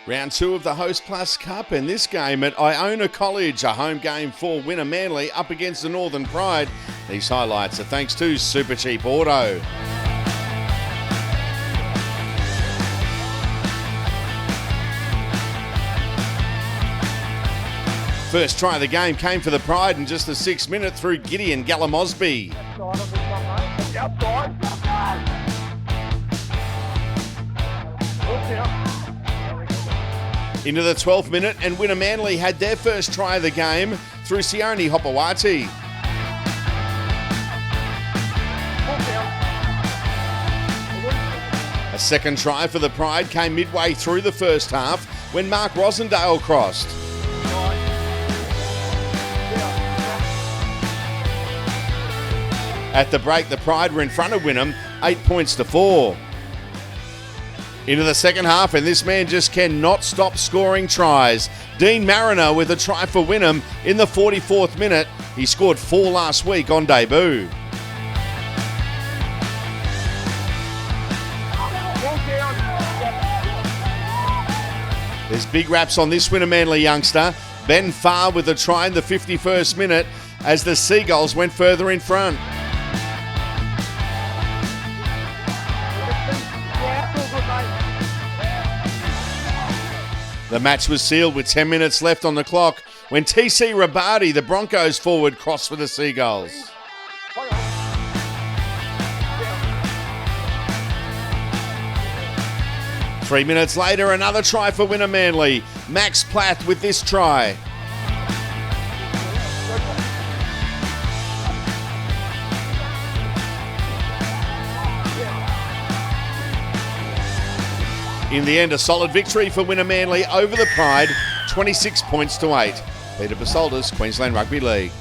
Round 2 of the HostPlus Cup, and this game at Iona College, a home game for Wynnum Manly up against the Northern Pride. These highlights are thanks to Super Cheap Auto. First try of the game came for the Pride in just the 6th minute through Gideon Gallimosby. Into the 12th minute, and Wynnum Manly had their first try of the game through Sione Hopewati. A second try for the Pride came midway through the first half when Mark Rosendale crossed. At the break, the Pride were in front of Wynnum, 8 points to 4. Into the second half, and this man just cannot stop scoring tries. Dean Mariner with a try for Wynnum in the 44th minute. He scored 4 last week on debut. There's big raps on this Wynnum Manly youngster. Ben Farr with a try in the 51st minute as the Seagulls went further in front. The match was sealed with 10 minutes left on the clock when TC Rabadi, the Broncos forward, crossed for the Seagulls. Three minutes later, another try for Wynnum Manly. Max Plath with this try. In the end, a solid victory for Wynnum Manly over the Pride, 26 points to 8. Peter Basoldas, Queensland Rugby League.